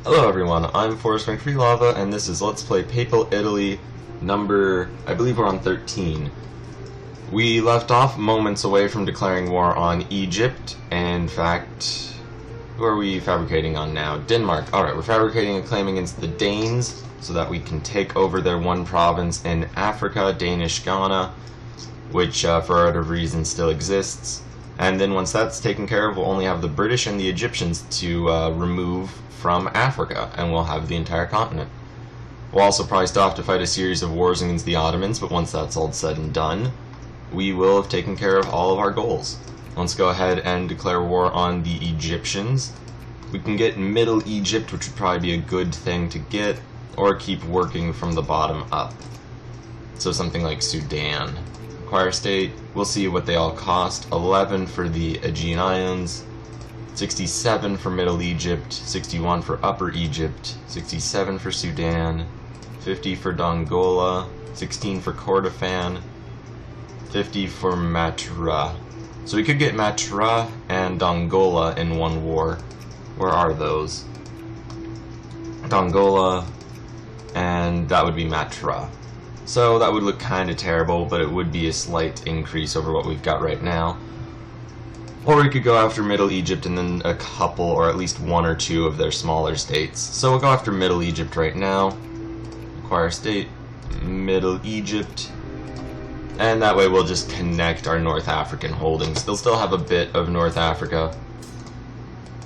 Hello everyone, I'm Forest Frank Free Lava, and this is Let's Play Papal Italy number, I believe we're on 13. We left off moments away from declaring war on Egypt, and in fact, who are we fabricating on now? Denmark. Alright, we're fabricating a claim against the Danes, so that we can take over their one province in Africa, Danish Ghana, which for whatever reason still exists. And then once that's taken care of, we'll only have the British and the Egyptians to remove from Africa, and we'll have the entire continent. We'll also priced off to fight a series of wars against the Ottomans, but once that's all said and done, we will have taken care of all of our goals. Let's go ahead and declare war on the Egyptians. We can get Middle Egypt, which would probably be a good thing to get, or keep working from the bottom up. So something like Sudan. Acquire state, we'll see what they all cost. 11 for the Aegean Islands, 67 for Middle Egypt, 61 for Upper Egypt, 67 for Sudan, 50 for Dongola, 16 for Kordofan, 50 for Matra. So we could get Matra and Dongola in one war. Where are those? Dongola, and that would be Matra. So that would look kind of terrible, but it would be a slight increase over what we've got right now. Or we could go after Middle Egypt and then a couple, or at least one or two of their smaller states. So we'll go after Middle Egypt right now. Acquire state, Middle Egypt. And that way we'll just connect our North African holdings. They'll still have a bit of North Africa.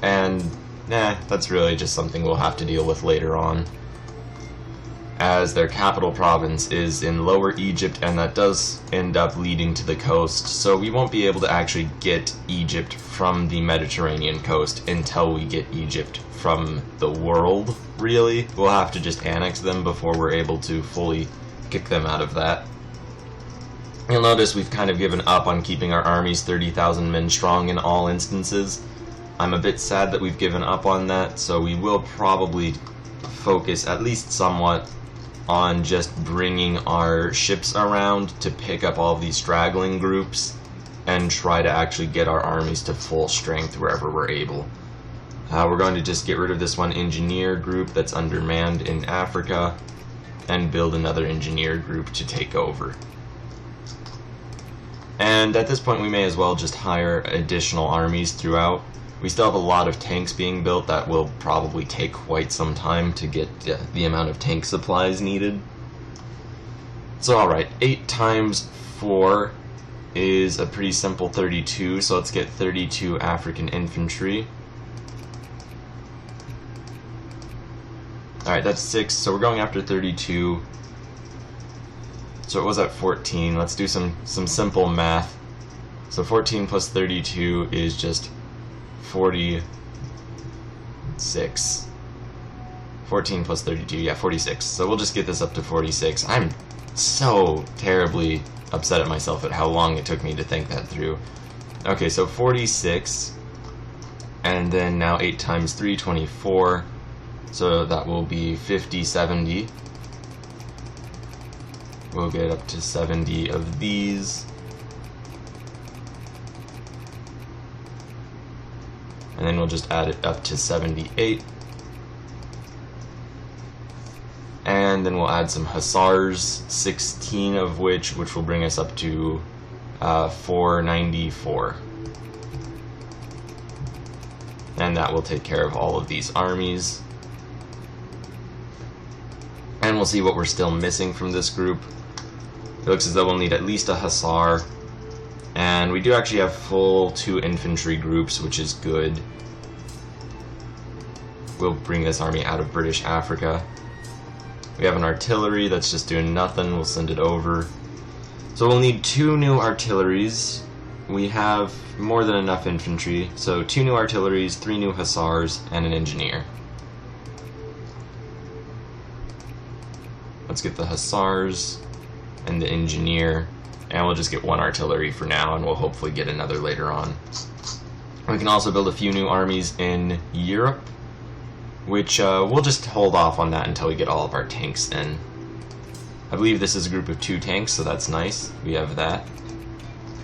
And, that's really just something we'll have to deal with later on, as their capital province is in Lower Egypt, and that does end up leading to the coast, so we won't be able to actually get Egypt from the Mediterranean coast until we get Egypt from the world, really. We'll have to just annex them before we're able to fully kick them out of that. You'll notice we've kind of given up on keeping our armies 30,000 men strong in all instances. I'm a bit sad that we've given up on that, so we will probably focus at least somewhat on just bringing our ships around to pick up all of these straggling groups and try to actually get our armies to full strength wherever we're able. We're going to just get rid of this one engineer group that's undermanned in Africa and build another engineer group to take over. And at this point we may as well just hire additional armies throughout. We still have a lot of tanks being built that will probably take quite some time to get the amount of tank supplies needed. So alright, 8 times 4 is a pretty simple 32, so let's get 32 African infantry. Alright, that's 6, so we're going after 32. So it was at 14. Let's do some simple math. So 14 plus 32 is just 46. 14 plus 32, yeah, 46. So we'll just get this up to 46. I'm so terribly upset at myself at how long it took me to think that through. Okay, so 46, and then now 8 times 3, 24. So that will be 50, 70. We'll get up to 70 of these. And then we'll just add it up to 78. And then we'll add some hussars, 16 of which will bring us up to 494. And that will take care of all of these armies. And we'll see what we're still missing from this group. It looks as though we'll need at least a hussar. And we do actually have full 2 infantry groups, which is good. We'll bring this army out of British Africa. We have an artillery that's just doing nothing. We'll send it over. So we'll need 2 new artilleries. We have more than enough infantry. So 2 new artilleries, 3 new hussars, and an engineer. Let's get the hussars and the engineer. And we'll just get 1 artillery for now, and we'll hopefully get another later on. We can also build a few new armies in Europe, which we'll just hold off on that until we get all of our tanks in. I believe this is a group of 2 tanks, so that's nice. We have that.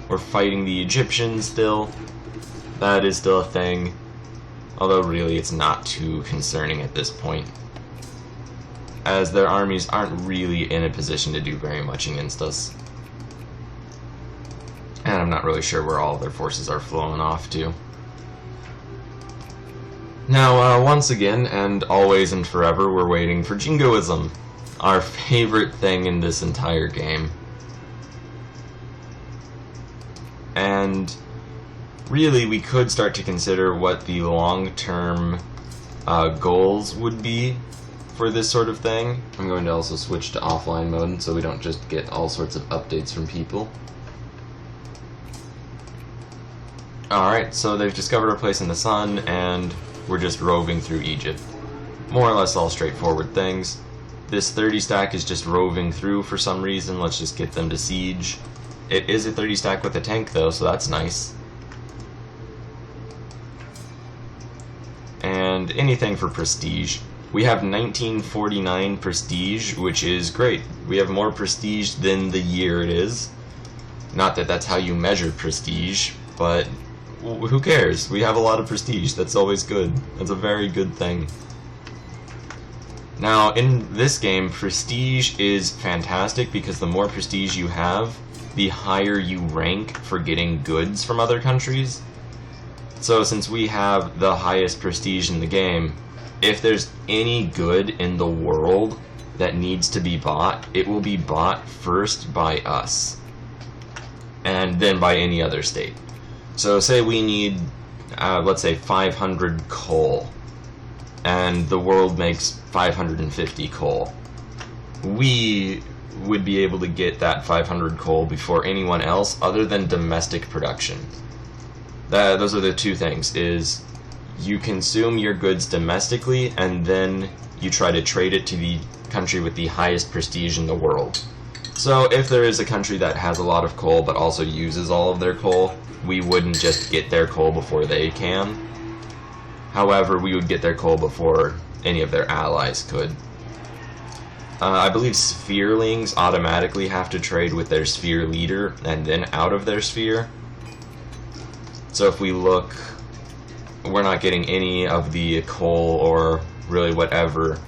We're fighting the Egyptians still. That is still a thing. Although really it's not too concerning at this point, as their armies aren't really in a position to do very much against us. And I'm not really sure where all of their forces are flowing off to. Now, once again, and always and forever, we're waiting for Jingoism, our favorite thing in this entire game. And really, we could start to consider what the long-term goals would be for this sort of thing. I'm going to also switch to offline mode so we don't just get all sorts of updates from people. Alright, so they've discovered our place in the sun, and we're just roving through Egypt. More or less all straightforward things. This 30 stack is just roving through for some reason. Let's just get them to siege. It is a 30 stack with a tank though, so that's nice. And anything for prestige. We have 1949 prestige, which is great. We have more prestige than the year it is. Not that that's how you measure prestige, but who cares? We have a lot of prestige. That's always good. That's a very good thing. Now, in this game, prestige is fantastic because the more prestige you have, the higher you rank for getting goods from other countries. So since we have the highest prestige in the game, if there's any good in the world that needs to be bought, it will be bought first by us, and then by any other state. So say we need, let's say 500 coal, and the world makes 550 coal. We would be able to get that 500 coal before anyone else other than domestic production. Those are the two things, is you consume your goods domestically and then you try to trade it to the country with the highest prestige in the world. So if there is a country that has a lot of coal but also uses all of their coal, we wouldn't just get their coal before they can. However, we would get their coal before any of their allies could. I believe spherelings automatically have to trade with their sphere leader and then out of their sphere. So if we look, we're not getting any of the coal or really whatever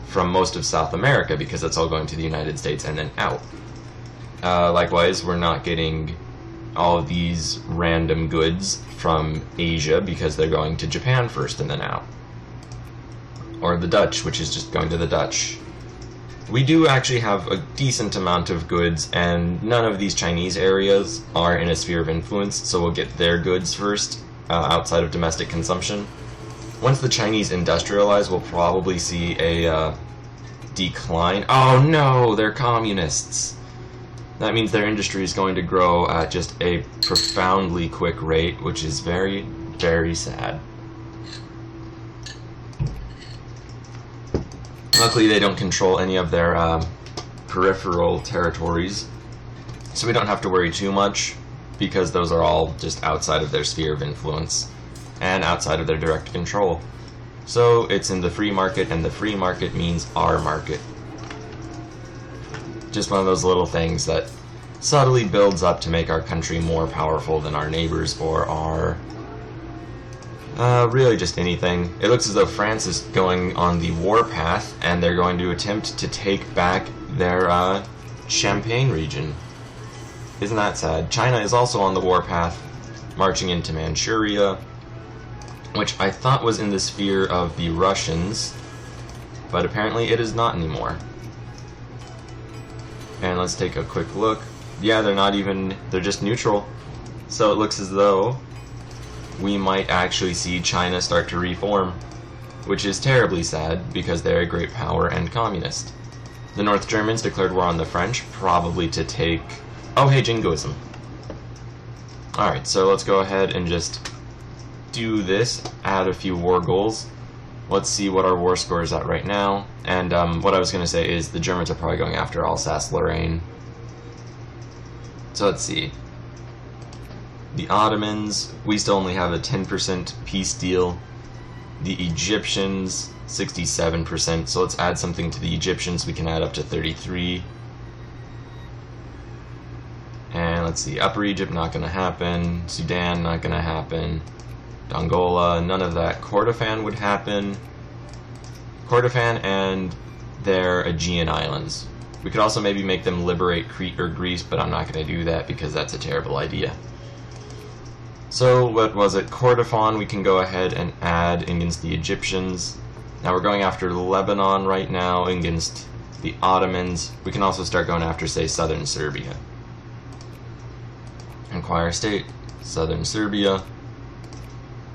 from most of South America because that's all going to the United States and then out. Likewise, we're not getting all of these random goods from Asia because they're going to Japan first and then out. Or the Dutch, which is just going to the Dutch. We do actually have a decent amount of goods, and none of these Chinese areas are in a sphere of influence, so we'll get their goods first, outside of domestic consumption. Once the Chinese industrialize, we'll probably see a decline. Oh no, they're communists! That means their industry is going to grow at just a profoundly quick rate, which is very, very sad. Luckily, they don't control any of their peripheral territories, so we don't have to worry too much, because those are all just outside of their sphere of influence, and outside of their direct control. So it's in the free market, and the free market means our market. Just one of those little things that subtly builds up to make our country more powerful than our neighbors or our... really just anything. It looks as though France is going on the warpath, and they're going to attempt to take back their Champagne region. Isn't that sad? China is also on the warpath, marching into Manchuria, which I thought was in the sphere of the Russians, but apparently it is not anymore. And let's take a quick look. Yeah, they're not even, they're just neutral. So it looks as though we might actually see China start to reform, which is terribly sad because they're a great power and communist. The North Germans declared war on the French, probably to take... Oh, hey, Jingoism. Alright, so let's go ahead and just do this, add a few war goals. Let's see what our war score is at right now. And what I was going to say is the Germans are probably going after Alsace-Lorraine. So let's see. The Ottomans, we still only have a 10% peace deal. The Egyptians, 67%, so let's add something to the Egyptians. We can add up to 33. And let's see, Upper Egypt, not going to happen. Sudan, not going to happen. Dongola, none of that. Kordofan would happen. Kordofan and their Aegean Islands. We could also maybe make them liberate Crete or Greece, but I'm not going to do that because that's a terrible idea. So, what was it? Kordofan we can go ahead and add against the Egyptians. Now we're going after Lebanon right now against the Ottomans. We can also start going after, say, southern Serbia. Inquire state, southern Serbia.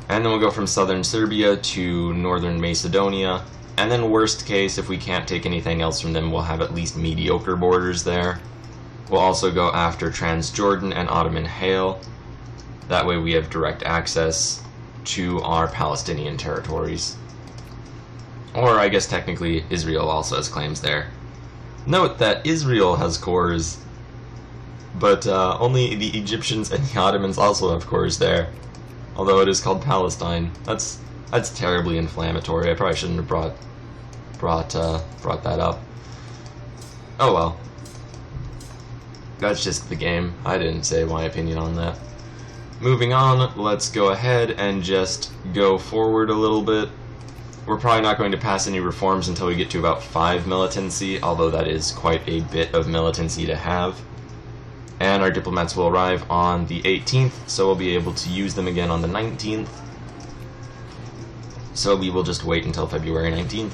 And then we'll go from southern Serbia to northern Macedonia. And then worst case, if we can't take anything else from them, we'll have at least mediocre borders there. We'll also go after Transjordan and Ottoman Hail. That way we have direct access to our Palestinian territories. Or I guess technically Israel also has claims there. Note that Israel has cores, but only the Egyptians and the Ottomans also have cores there. Although it is called Palestine. That's terribly inflammatory. I probably shouldn't have brought that up. Oh well. That's just the game. I didn't say my opinion on that. Moving on, let's go ahead and just go forward a little bit. We're probably not going to pass any reforms until we get to about 5 militancy, although that is quite a bit of militancy to have. And our diplomats will arrive on the 18th, so we'll be able to use them again on the 19th. So we will just wait until February 19th.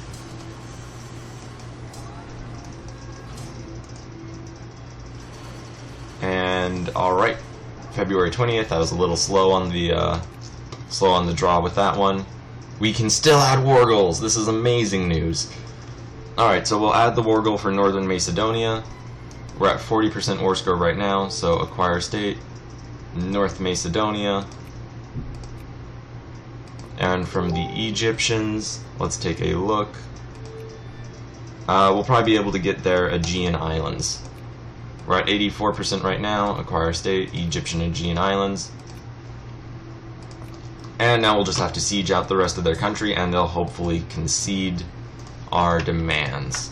And alright, February 20th, I was a little slow on the draw with that one. We can still add war goals. This is amazing news. Alright, so we'll add the war goal for Northern Macedonia. We're at 40% war score right now, so acquire state, North Macedonia. And from the Egyptians, let's take a look. We'll probably be able to get their Aegean Islands. We're at 84% right now, acquire state, Egyptian Aegean Islands. And now we'll just have to siege out the rest of their country, and they'll hopefully concede our demands.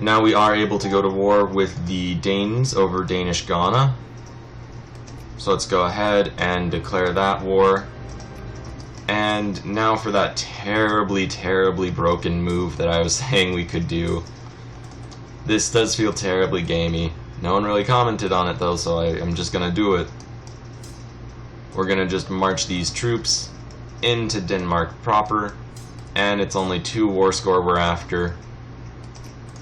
Now we are able to go to war with the Danes over Danish Ghana. So let's go ahead and declare that war. And now for that terribly, terribly broken move that I was saying we could do. This does feel terribly gamey. No one really commented on it though, so I'm just gonna do it. We're gonna just march these troops into Denmark proper, and it's only 2 war score we're after.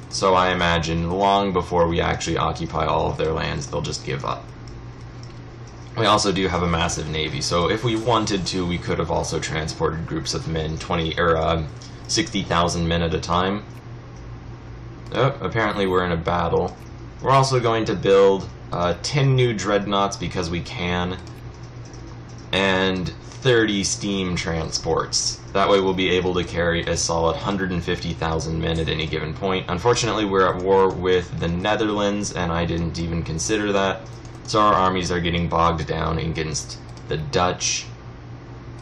So I imagine long before we actually occupy all of their lands, they'll just give up. We also do have a massive navy, so if we wanted to, we could have also transported groups of men, 60,000 men at a time. Oh, apparently we're in a battle. We're also going to build 10 new dreadnoughts because we can, and 30 steam transports. That way we'll be able to carry a solid 150,000 men at any given point. Unfortunately, we're at war with the Netherlands, and I didn't even consider that. So our armies are getting bogged down against the Dutch,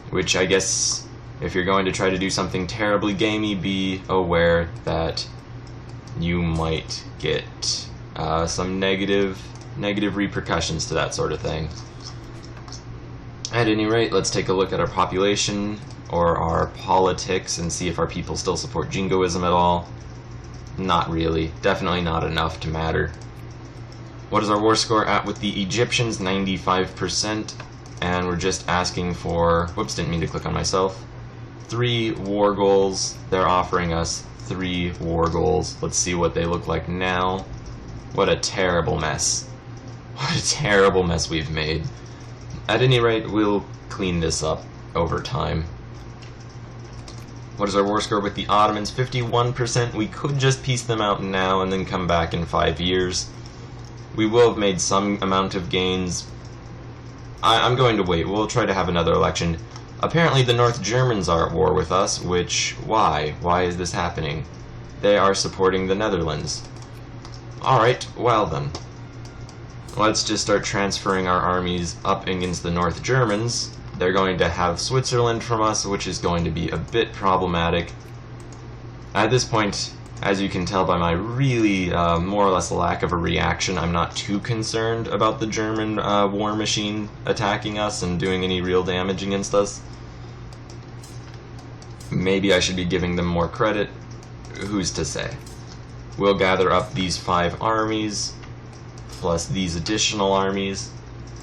which I guess if you're going to try to do something terribly gamey, be aware that you might get some negative repercussions to that sort of thing. At any rate, let's take a look at our population or our politics and see if our people still support jingoism at all. Not really. Definitely not enough to matter. What is our war score at with the Egyptians? 95%. And we're just asking for... Whoops, didn't mean to click on myself. 3 war goals. They're offering us 3 war goals. Let's see what they look like now. What a terrible mess. What a terrible mess we've made. At any rate, we'll clean this up over time. What is our war score with the Ottomans? 51%. We could just piece them out now and then come back in 5 years. We will have made some amount of gains. I'm going to wait. We'll try to have another election. Apparently the North Germans are at war with us, which... why? Why is this happening? They are supporting the Netherlands. Alright, well then. Let's just start transferring our armies up against the North Germans. They're going to have Switzerland from us, which is going to be a bit problematic. At this point, As you can tell by my really more or less lack of a reaction, I'm not too concerned about the German war machine attacking us and doing any real damage against us. Maybe I should be giving them more credit. Who's to say? We'll gather up these 5 armies, plus these additional armies,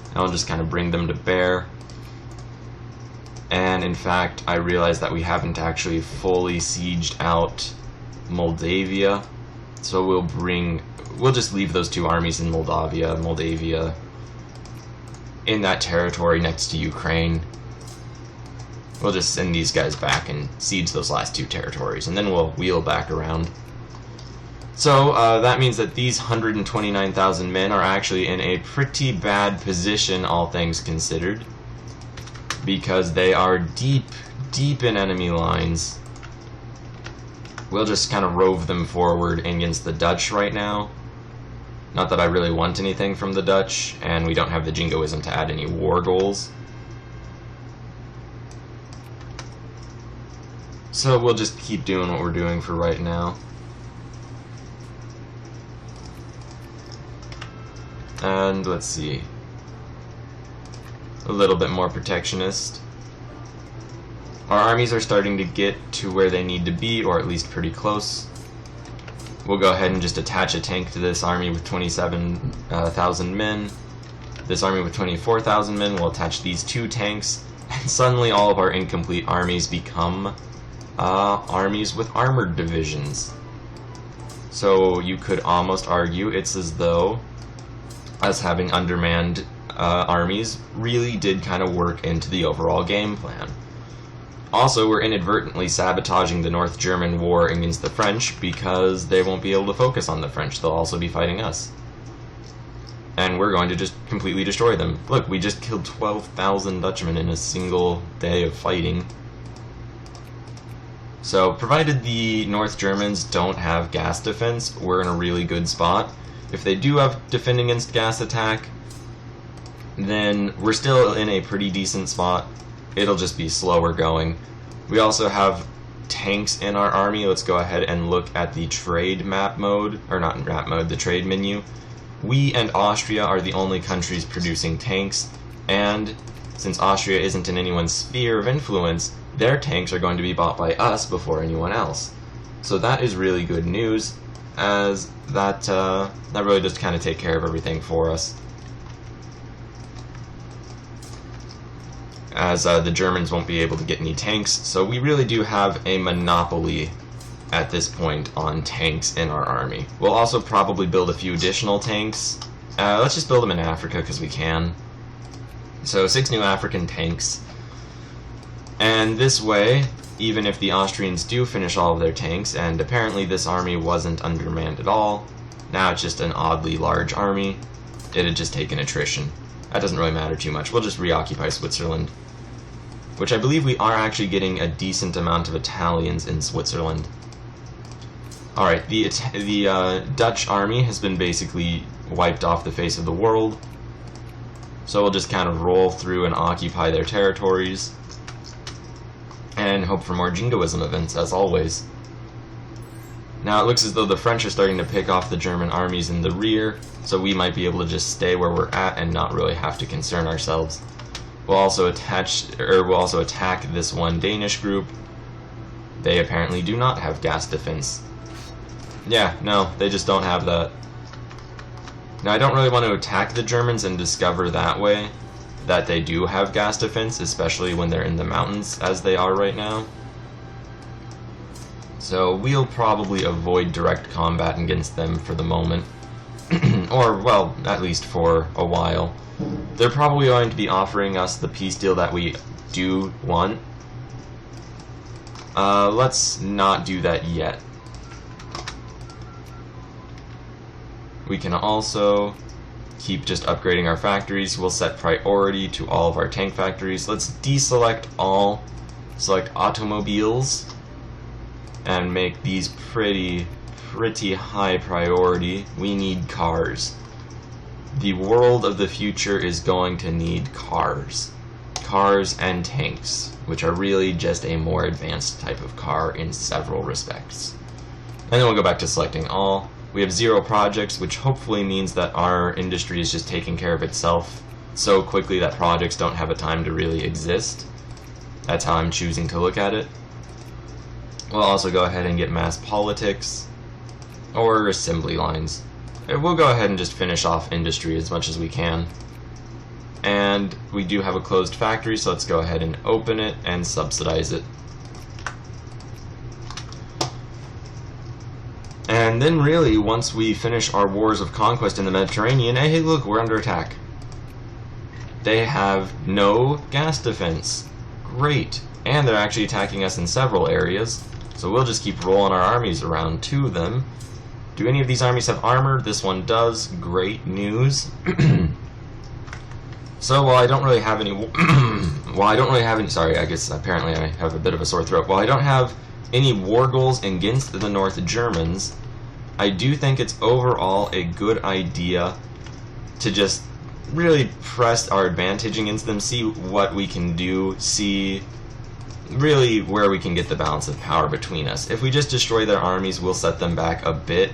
and I'll just kind of bring them to bear. And in fact, I realized that we haven't actually fully sieged out Moldavia, so we'll just leave those 2 armies in Moldavia, in that territory next to Ukraine. We'll just send these guys back and siege those last 2 territories, and then we'll wheel back around. So that means that these 129,000 men are actually in a pretty bad position, all things considered, because they are deep in enemy lines. We'll just kind of rove them forward against the Dutch right now. Not that I really want anything from the Dutch, and we don't have the jingoism to add any war goals. So we'll just keep doing what we're doing for right now. And let's see. A little bit more protectionist. Our armies are starting to get to where they need to be, or at least pretty close. We'll go ahead and just attach a tank to this army with 27,000 men. This army with 24,000 men will attach these 2 tanks, and suddenly all of our incomplete armies become armies with armored divisions. So you could almost argue it's as though us having undermanned armies really did kind of work into the overall game plan. Also, we're inadvertently sabotaging the North German war against the French because they won't be able to focus on the French. They'll also be fighting us. And we're going to just completely destroy them. Look, we just killed 12,000 Dutchmen in a single day of fighting. So, provided the North Germans don't have gas defense, we're in a really good spot. If they do have defend against gas attack, then we're still in a pretty decent spot. It'll just be slower going. We also have tanks in our army. Let's go ahead and look at the trade map mode, or not map mode, the trade menu. We and Austria are the only countries producing tanks, and since Austria isn't in anyone's sphere of influence, their tanks are going to be bought by us before anyone else. So that is really good news, as that really does kind of take care of everything for us. As the Germans won't be able to get any tanks, so we really do have a monopoly at this point on tanks in our army. We'll also probably build a few additional tanks. Let's just build them in Africa because we can. So 6 new African tanks. And this way, even if the Austrians do finish all of their tanks, and apparently this army wasn't undermanned at all, now it's just an oddly large army, it had just taken attrition. That doesn't really matter too much. We'll just reoccupy Switzerland. Which I believe we are actually getting a decent amount of Italians in Switzerland. Alright, the Dutch army has been basically wiped off the face of the world. So we'll just kind of roll through and occupy their territories. And hope for more jingoism events, as always. Now it looks as though the French are starting to pick off the German armies in the rear, so we might be able to just stay where we're at and not really have to concern ourselves. We'll also attack this one Danish group. They apparently do not have gas defense. Yeah, no, they just don't have that. Now I don't really want to attack the Germans and discover that way that they do have gas defense, especially when they're in the mountains as they are right now. So we'll probably avoid direct combat against them for the moment. Or, well, at least for a while. They're probably going to be offering us the peace deal that we do want. Let's not do that yet. We can also keep just upgrading our factories. We'll set priority to all of our tank factories. Let's deselect all, select automobiles, and make these pretty high priority. We need cars. The world of the future is going to need cars. Cars and tanks, which are really just a more advanced type of car in several respects. And then we'll go back to selecting all. We have 0 projects, which hopefully means that our industry is just taking care of itself so quickly that projects don't have a time to really exist. That's how I'm choosing to look at it. We'll also go ahead and get mass politics or assembly lines. We'll go ahead and just finish off industry as much as we can. And we do have a closed factory, so let's go ahead and open it and subsidize it. And then really, once we finish our wars of conquest in the Mediterranean, hey look, we're under attack. They have no gas defense. Great. And they're actually attacking us in several areas, so we'll just keep rolling our armies around to them. Do any of these armies have armor? This one does. Great news. So while I don't really have any sorry, I guess apparently I have a bit of a sore throat. While I don't have any war goals against the North Germans, I do think it's overall a good idea to just really press our advantage against them, see what we can do, see really where we can get the balance of power between us. If we just destroy their armies, we'll set them back a bit,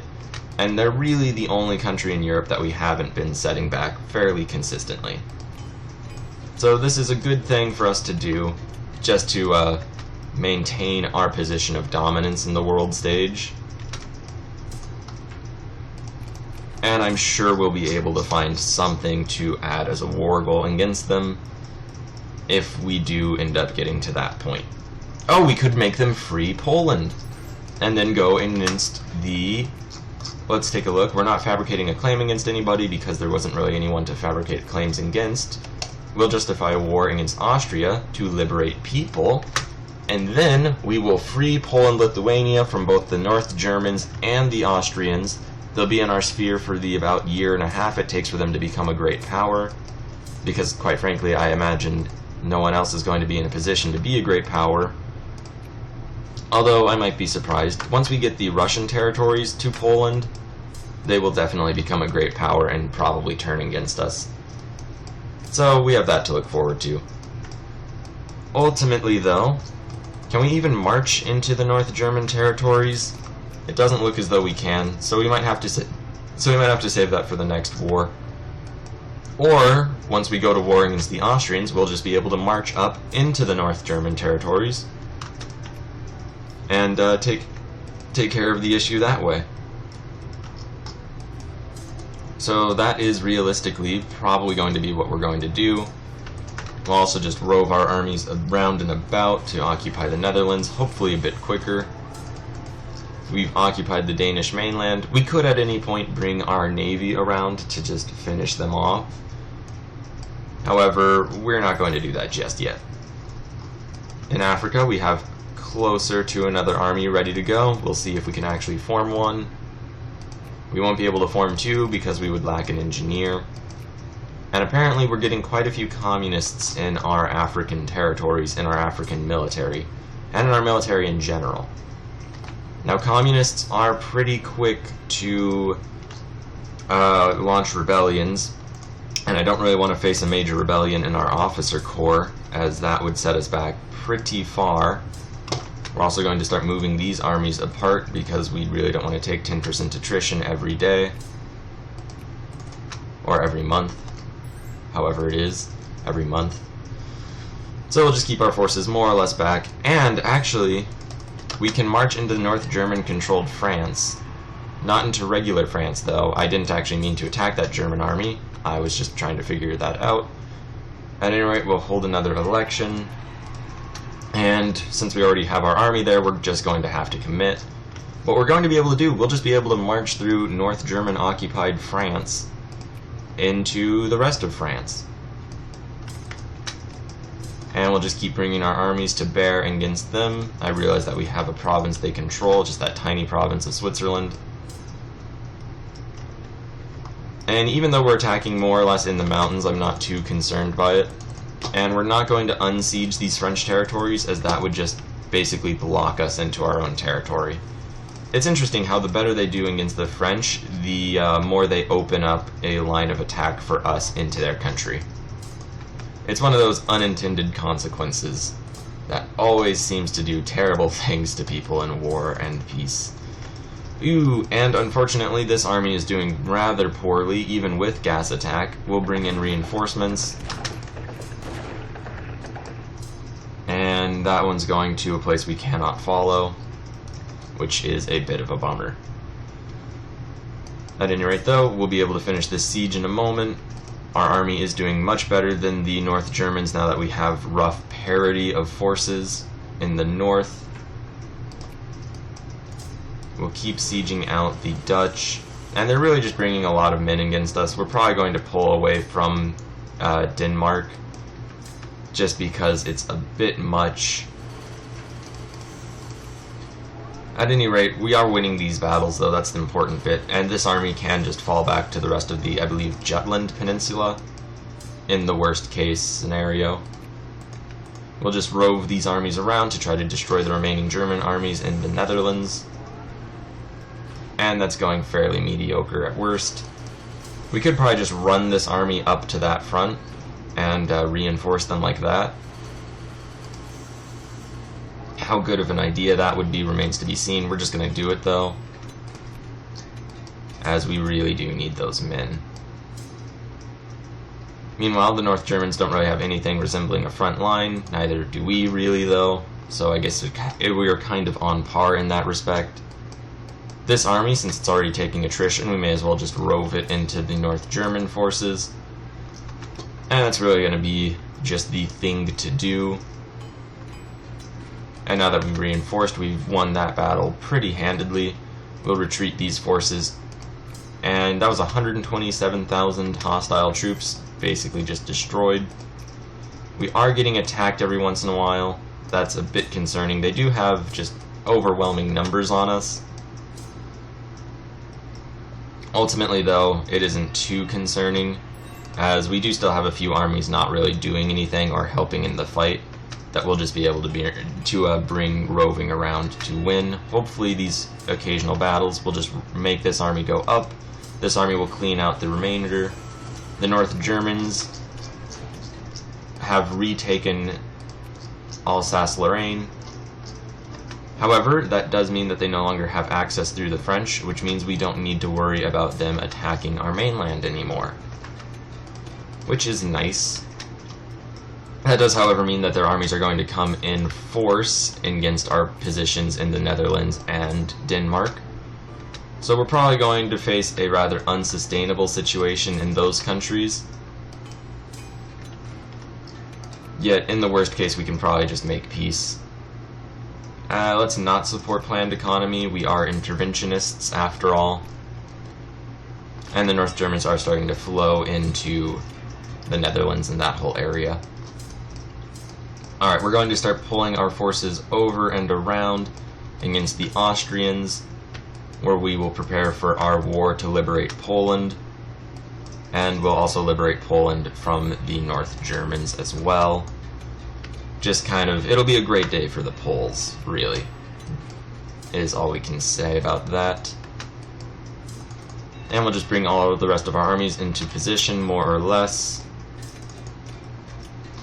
and they're really the only country in Europe that we haven't been setting back fairly consistently. So this is a good thing for us to do, just to maintain our position of dominance in the world stage. And I'm sure we'll be able to find something to add as a war goal against them if we do end up getting to that point. Oh, we could make them free Poland and then go against the... Let's take a look. We're not fabricating a claim against anybody because there wasn't really anyone to fabricate claims against. We'll justify a war against Austria to liberate people, and then we will free Poland-Lithuania from both the North Germans and the Austrians. They'll be in our sphere for the about year and a half it takes for them to become a great power, because quite frankly I imagine no one else is going to be in a position to be a great power. Although I might be surprised. Once we get the Russian territories to Poland, they will definitely become a great power and probably turn against us. So we have that to look forward to. Ultimately though, can we even march into the North German territories? It doesn't look as though we can, so we might have to save that for the next war. Or, once we go to war against the Austrians, we'll just be able to march up into the North German territories and take care of the issue that way. So that is realistically probably going to be what we're going to do. We'll also just rove our armies around and about to occupy the Netherlands, hopefully a bit quicker. We've occupied the Danish mainland. We could at any point bring our navy around to just finish them off. However, we're not going to do that just yet. In Africa, we have closer to another army ready to go. We'll see if we can actually form one. We won't be able to form two because we would lack an engineer. And apparently we're getting quite a few communists in our African territories, in our African military, and in our military in general. Now, communists are pretty quick to launch rebellions, and I don't really want to face a major rebellion in our officer corps, as that would set us back pretty far. We're also going to start moving these armies apart because we really don't want to take 10% attrition every day, or every month, however it is, every month. So we'll just keep our forces more or less back, and actually, we can march into the North German-controlled France. Not into regular France, though. I didn't actually mean to attack that German army. I was just trying to figure that out. At any rate, we'll hold another election. And since we already have our army there, we're just going to have to commit. What we're going to be able to do, we'll just be able to march through North German-occupied France into the rest of France. And we'll just keep bringing our armies to bear against them. I realize that we have a province they control, just that tiny province of Switzerland. And even though we're attacking more or less in the mountains, I'm not too concerned by it. And we're not going to unsiege these French territories, as that would just basically block us into our own territory. It's interesting how the better they do against the French, the more they open up a line of attack for us into their country. It's one of those unintended consequences that always seems to do terrible things to people in war and peace. Ooh, and unfortunately this army is doing rather poorly, even with gas attack. We'll bring in reinforcements. And that one's going to a place we cannot follow, which is a bit of a bummer. At any rate, though, we'll be able to finish this siege in a moment. Our army is doing much better than the North Germans now that we have rough parity of forces in the north. We'll keep sieging out the Dutch, and they're really just bringing a lot of men against us. We're probably going to pull away from Denmark, just because it's a bit much. At any rate, we are winning these battles, though. That's the important bit, and this army can just fall back to the rest of the, I believe, Jutland Peninsula, in the worst case scenario. We'll just rove these armies around to try to destroy the remaining German armies in the Netherlands. And that's going fairly mediocre at worst. We could probably just run this army up to that front and reinforce them like that. How good of an idea that would be remains to be seen. We're just going to do it, though, as we really do need those men. Meanwhile, the North Germans don't really have anything resembling a front line. Neither do we, really, though. So I guess we are kind of on par in that respect. This army, since it's already taking attrition, we may as well just rove it into the North German forces. And that's really going to be just the thing to do. And now that we've reinforced, we've won that battle pretty handedly. We'll retreat these forces. And that was 127,000 hostile troops, basically just destroyed. We are getting attacked every once in a while. That's a bit concerning. They do have just overwhelming numbers on us. Ultimately, though, it isn't too concerning, as we do still have a few armies not really doing anything or helping in the fight that we'll just be able to bring roving around to win. Hopefully these occasional battles will just make this army go up. This army will clean out the remainder. The North Germans have retaken Alsace-Lorraine. However, that does mean that they no longer have access through the French, which means we don't need to worry about them attacking our mainland anymore, which is nice. That does, however, mean that their armies are going to come in force against our positions in the Netherlands and Denmark. So we're probably going to face a rather unsustainable situation in those countries. Yet, in the worst case, we can probably just make peace. Let's not support planned economy. We are interventionists, after all. And the North Germans are starting to flow into the Netherlands and that whole area. Alright, we're going to start pulling our forces over and around against the Austrians, where we will prepare for our war to liberate Poland. And we'll also liberate Poland from the North Germans as well. Just kind of, it'll be a great day for the Poles, really, is all we can say about that. And we'll just bring all of the rest of our armies into position, more or less.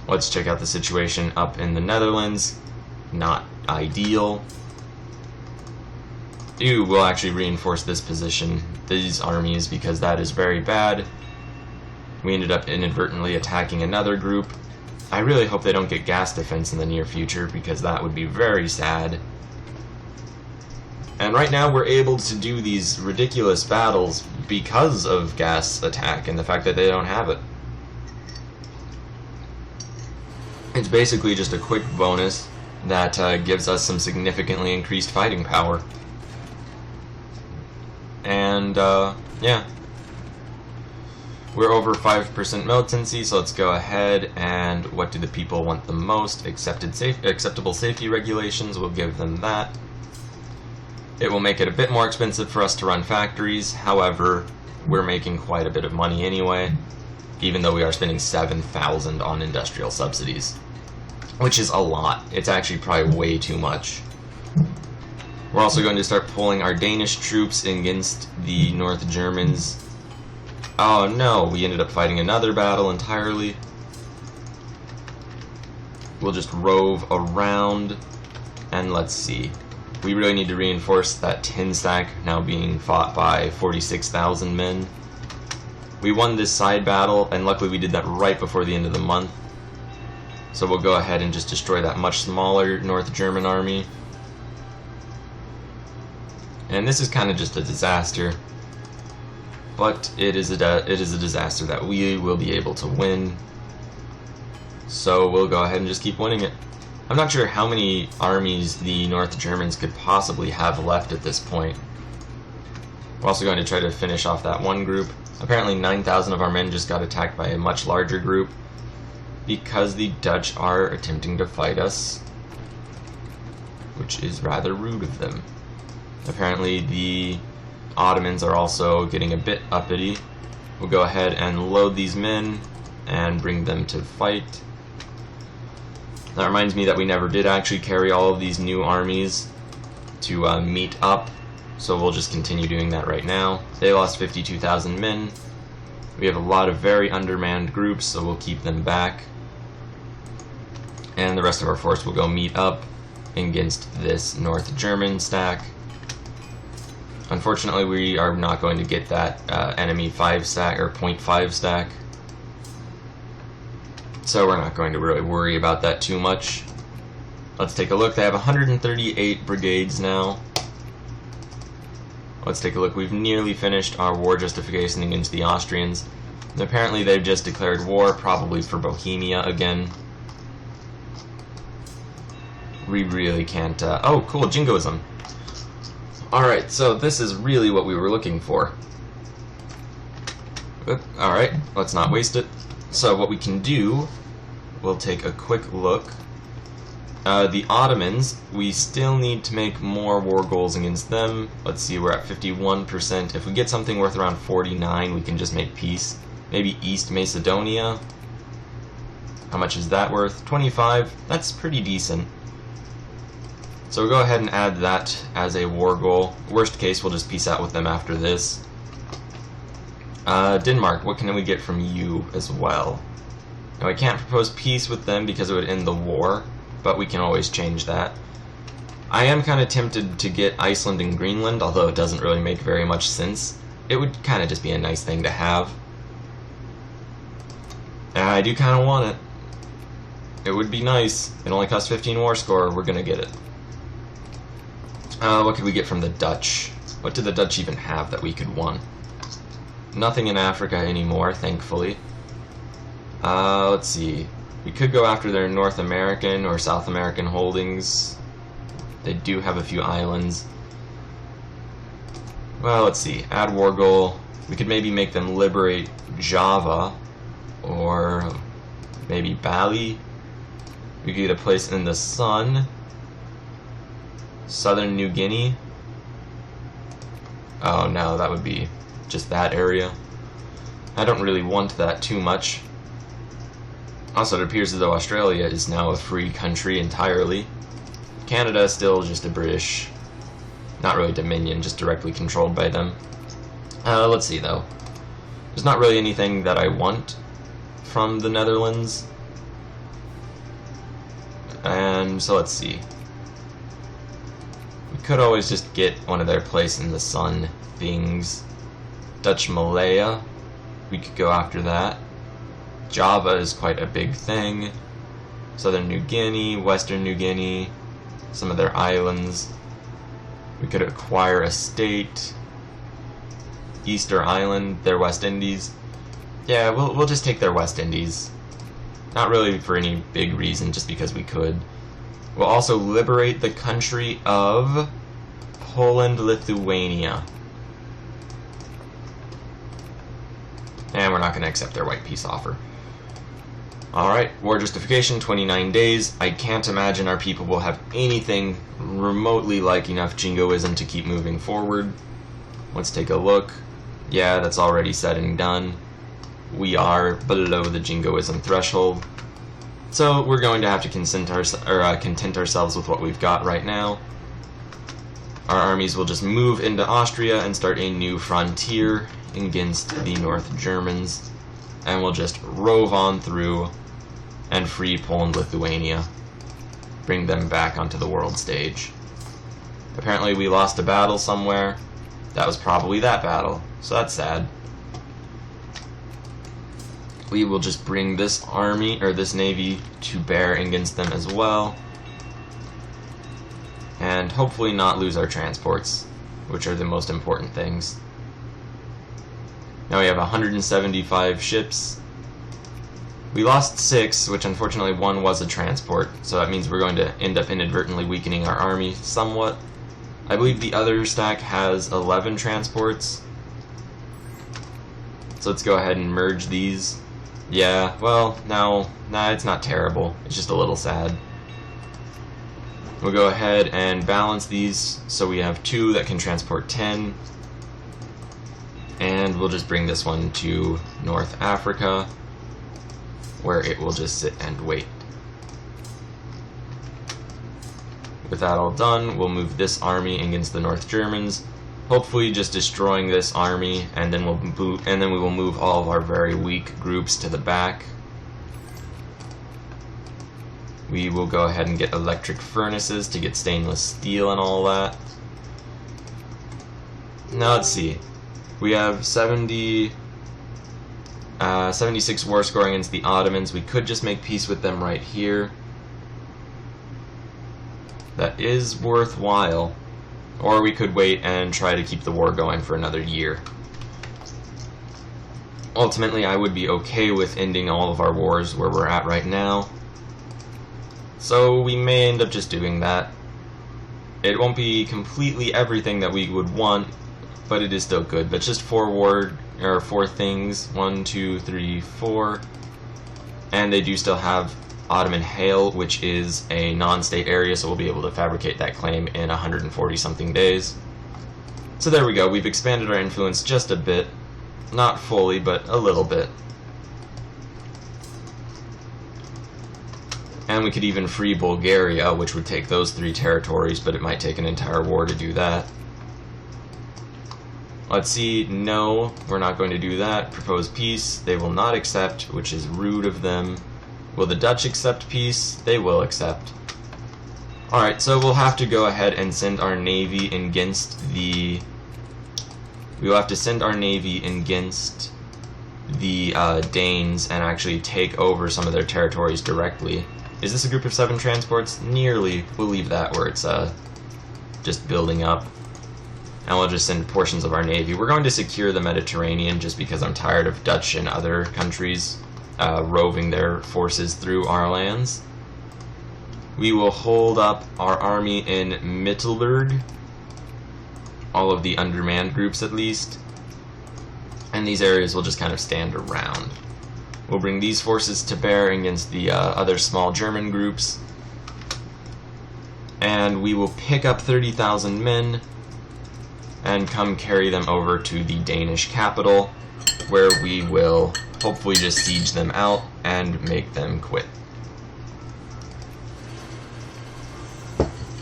Let's check out the situation up in the Netherlands. Not ideal. Ooh, we'll actually reinforce this position, these armies, because that is very bad. We ended up inadvertently attacking another group. I really hope they don't get gas defense in the near future, because that would be very sad. And right now we're able to do these ridiculous battles because of gas attack and the fact that they don't have it. It's basically just a quick bonus that gives us some significantly increased fighting power. And, yeah. We're over 5% militancy, so let's go ahead and what do the people want the most? Acceptable safety regulations, we'll give them that. It will make it a bit more expensive for us to run factories, however, we're making quite a bit of money anyway, even though we are spending 7,000 on industrial subsidies, which is a lot. It's actually probably way too much. We're also going to start pulling our Danish troops against the North Germans. Oh no, we ended up fighting another battle entirely. We'll just rove around, and let's see. We really need to reinforce that tin stack, now being fought by 46,000 men. We won this side battle, and luckily we did that right before the end of the month. So we'll go ahead and just destroy that much smaller North German army. And this is kind of just a disaster. But it is a disaster that we will be able to win. So we'll go ahead and just keep winning it. I'm not sure how many armies the North Germans could possibly have left at this point. We're also going to try to finish off that one group. Apparently 9,000 of our men just got attacked by a much larger group because the Dutch are attempting to fight us, which is rather rude of them. Apparently the Ottomans are also getting a bit uppity. We'll go ahead and load these men and bring them to fight. That reminds me that we never did actually carry all of these new armies to meet up, so we'll just continue doing that right now. They lost 52,000 men. We have a lot of very undermanned groups, so we'll keep them back. And the rest of our force will go meet up against this North German stack. Unfortunately, we are not going to get that enemy 5 stack or 0.5 stack. So we're not going to really worry about that too much. Let's take a look. They have 138 brigades now. Let's take a look. We've nearly finished our war justification against the Austrians. And apparently they've just declared war, probably for Bohemia again. We really can't... Oh, cool, Jingoism. Alright, so this is really what we were looking for. Alright, let's not waste it. So what we can do, we'll take a quick look. The Ottomans, we still need to make more war goals against them. Let's see, we're at 51%. If we get something worth around 49, we can just make peace. Maybe East Macedonia. How much is that worth? 25. That's pretty decent. So we'll go ahead and add that as a war goal. Worst case, we'll just peace out with them after this. Denmark, what can we get from you as well? Now I can't propose peace with them because it would end the war, but we can always change that. I am kind of tempted to get Iceland and Greenland, although it doesn't really make very much sense. It would kind of just be a nice thing to have. And I do kind of want it. It would be nice. It only costs 15 war score, we're gonna get it. What could we get from the Dutch? What did the Dutch even have that we could want? Nothing in Africa anymore, thankfully. Let's see. We could go after their North American or South American holdings. They do have a few islands. Well, let's see. Add war goal. We could maybe make them liberate Java or maybe Bali. We could get a place in the sun. Southern New Guinea. Oh no, that would be just that area. I don't really want that too much. Also, it appears as though Australia is now a free country entirely. Canada is still just a British, not really Dominion, just directly controlled by them. Let's see though. There's not really anything that I want from the Netherlands. And so let's see. We could always just get one of their place in the sun things. Dutch Malaya, we could go after that. Java is quite a big thing. Southern New Guinea, Western New Guinea, some of their islands. We could acquire a state. Easter Island, their West Indies. Yeah, we'll just take their West Indies. Not really for any big reason, just because we could. We'll also liberate the country of Poland-Lithuania. And we're not going to accept their white peace offer. Alright, war justification, 29 days. I can't imagine our people will have anything remotely like enough jingoism to keep moving forward. Let's take a look. Yeah, that's already said and done. We are below the jingoism threshold. So we're going to have to content ourselves with what we've got right now. Our armies will just move into Austria and start a new frontier against the North Germans. And we'll just rove on through and free Poland-Lithuania. Bring them back onto the world stage. Apparently we lost a battle somewhere. That was probably that battle, so that's sad. We will just bring this army, or this navy, to bear against them as well. And hopefully not lose our transports, which are the most important things. Now we have 175 ships. We lost 6, which unfortunately 1 was a transport, so that means we're going to end up inadvertently weakening our army somewhat. I believe the other stack has 11 transports. So let's go ahead and merge these. Yeah, well, nah, it's not terrible. It's just a little sad. We'll go ahead and balance these so we have 2 that can transport 10. And we'll just bring this one to North Africa, where it will just sit and wait. With that all done, we'll move this army against the North Germans, hopefully just destroying this army, and then we will move all of our very weak groups to the back. We will go ahead and get electric furnaces to get stainless steel and all that. Now let's see. We have 76 war score against the Ottomans. We could just make peace with them right here. That is worthwhile. Or we could wait and try to keep the war going for another year. Ultimately, I would be okay with ending all of our wars where we're at right now. So we may end up just doing that. It won't be completely everything that we would want, but it is still good. But just 4 things. 1, 2, 3, 4. And they do still have Ottoman Hail, which is a non-state area, so we'll be able to fabricate that claim in 140 something days. So there we go, we've expanded our influence just a bit. Not fully, but a little bit. And we could even free Bulgaria, which would take those 3 territories, but it might take an entire war to do that. Let's see, no, we're not going to do that. Propose peace, they will not accept, which is rude of them. Will the Dutch accept peace? They will accept. Alright, so we'll have to go ahead and send our navy against the... We will have to send our navy against the Danes and actually take over some of their territories directly. Is this a group of 7 transports? Nearly. We'll leave that where it's just building up. And we'll just send portions of our navy. We're going to secure the Mediterranean just because I'm tired of Dutch and other countries roving their forces through our lands. We will hold up our army in Mittelburg, all of the undermanned groups at least, and these areas will just kind of stand around. We'll bring these forces to bear against the other small German groups, and we will pick up 30,000 men and come carry them over to the Danish capital, where we will hopefully just siege them out and make them quit.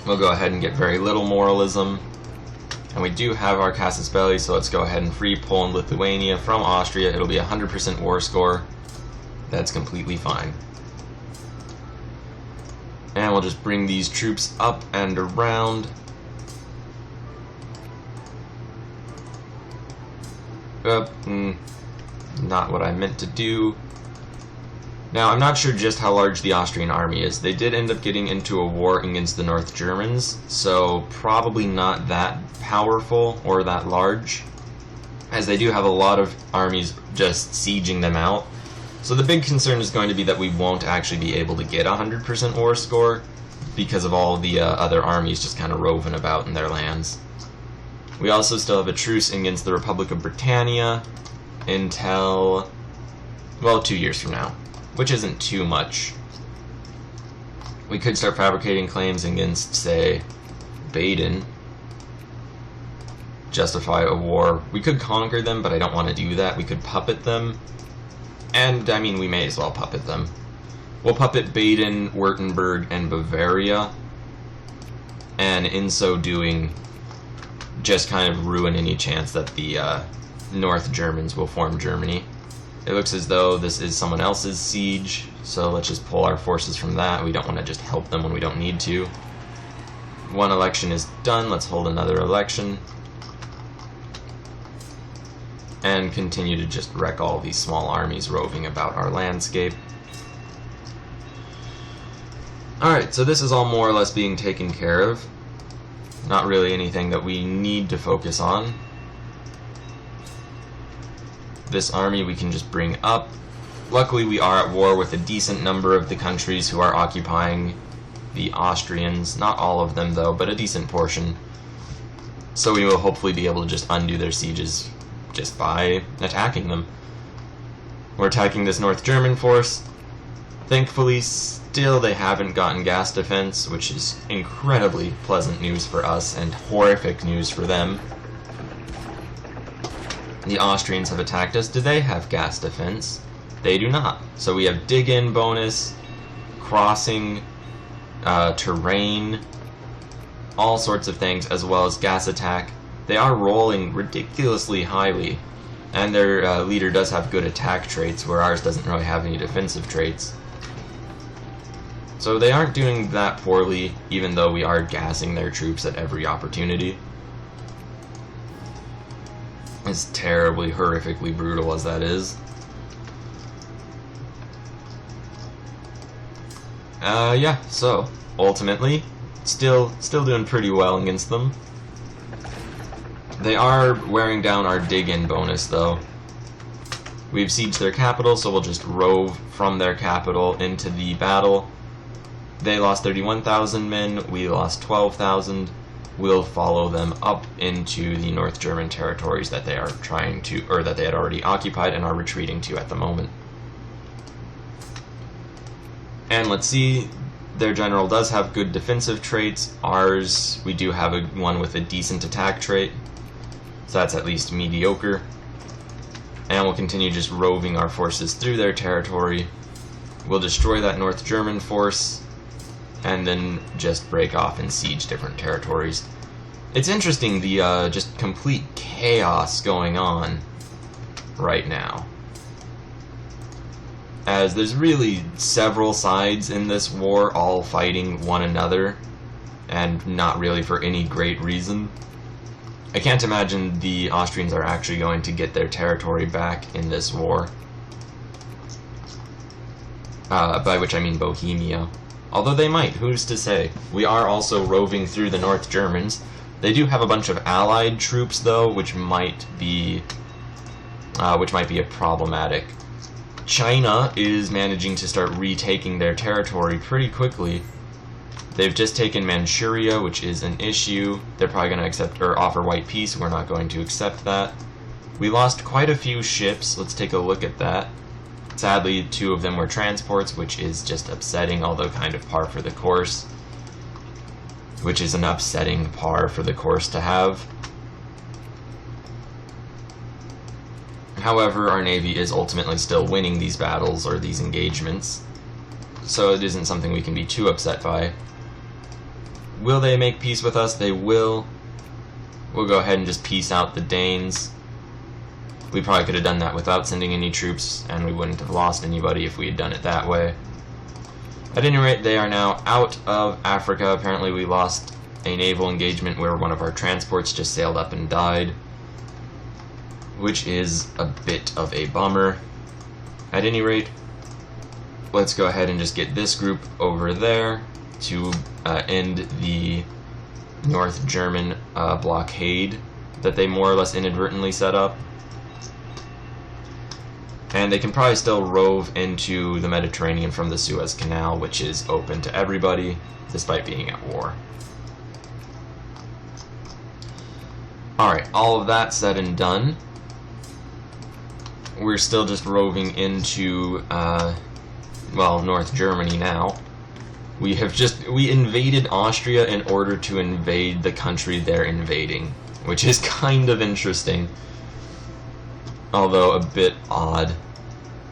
We'll go ahead and get very little moralism. And we do have our casus belli, so let's go ahead and free Poland-Lithuania from Austria. It'll be 100% war score. That's completely fine. And we'll just bring these troops up and around. Not what I meant to do. Now, I'm not sure just how large the Austrian army is. They did end up getting into a war against the North Germans, so probably not that powerful or that large, as they do have a lot of armies just sieging them out. So the big concern is going to be that we won't actually be able to get 100% war score because of all the other armies just kind of roving about in their lands. We also still have a truce against the Republic of Britannia until, well, 2 years from now, which isn't too much. We could start fabricating claims against, say, Baden. Justify a war. We could conquer them, but I don't want to do that. We could puppet them. And, I mean, we may as well puppet them. We'll puppet Baden, Württemberg, and Bavaria. And in so doing, just kind of ruin any chance that the North Germans will form Germany. It looks as though this is someone else's siege, so let's just pull our forces from that. We don't want to just help them when we don't need to. one election is done, let's hold another election. And continue to just wreck all these small armies roving about our landscape. Alright, so this is all more or less being taken care of. Not really anything that we need to focus on. This army we can just bring up. Luckily we are at war with a decent number of the countries who are occupying the Austrians. Not all of them though, but a decent portion. So we will hopefully be able to just undo their sieges just by attacking them. We're attacking this North German force. Thankfully, still they haven't gotten gas defense, which is incredibly pleasant news for us and horrific news for them. The Austrians have attacked us. Do they have gas defense? They do not. So we have dig-in bonus, crossing, terrain, all sorts of things, as well as gas attack. They are rolling ridiculously highly, and their leader does have good attack traits, where ours doesn't really have any defensive traits. So they aren't doing that poorly, even though we are gassing their troops at every opportunity. As terribly, horrifically brutal as that is. Yeah, so, ultimately, still doing pretty well against them. They are wearing down our dig-in bonus, though. We've sieged their capital, so we'll just rove from their capital into the battle. They lost 31,000 men, we lost 12,000. We'll follow them up into the North German territories that they are trying to, or that they had already occupied and are retreating to at the moment. And let's see, their general does have good defensive traits. Ours, we do have one with a decent attack trait. So that's at least mediocre. And we'll continue just roving our forces through their territory. We'll destroy that North German force, and then just break off and siege different territories. It's interesting, the just complete chaos going on right now. As there's really several sides in this war, all fighting one another, and not really for any great reason. I can't imagine the Austrians are actually going to get their territory back in this war. By which I mean Bohemia. Although they might, who's to say? We are also roving through the North Germans. They do have a bunch of allied troops, though, which might be a problematic. China is managing to start retaking their territory pretty quickly. They've just taken Manchuria, which is an issue. They're probably going to accept or offer white peace. We're not going to accept that. We lost quite a few ships. Let's take a look at that. Sadly, 2 of them were transports, which is just upsetting, although kind of par for the course. Which is an upsetting par for the course to have. However, our navy is ultimately still winning these battles, or these engagements. So it isn't something we can be too upset by. Will they make peace with us? They will. We'll go ahead and just peace out the Danes. We probably could have done that without sending any troops, and we wouldn't have lost anybody if we had done it that way. At any rate, they are now out of Africa. Apparently we lost a naval engagement where one of our transports just sailed up and died, which is a bit of a bummer. At any rate, let's go ahead and just get this group over there to end the North German blockade that they more or less inadvertently set up. And they can probably still rove into the Mediterranean from the Suez Canal, which is open to everybody, despite being at war. Alright, all of that said and done, we're still just roving into, well, North Germany now. We invaded Austria in order to invade the country they're invading, which is kind of interesting. Although a bit odd.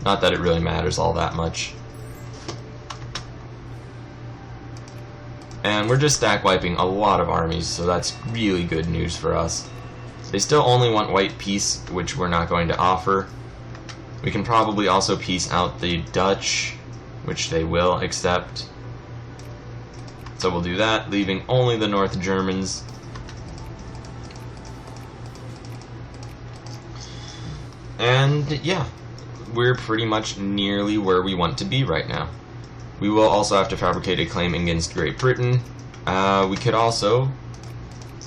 Not that it really matters all that much. And we're just stack wiping a lot of armies, so that's really good news for us. They still only want white peace, which we're not going to offer. We can probably also peace out the Dutch, which they will accept. So we'll do that, leaving only the North Germans. And yeah, we're pretty much nearly where we want to be right now. We will also have to fabricate a claim against Great Britain.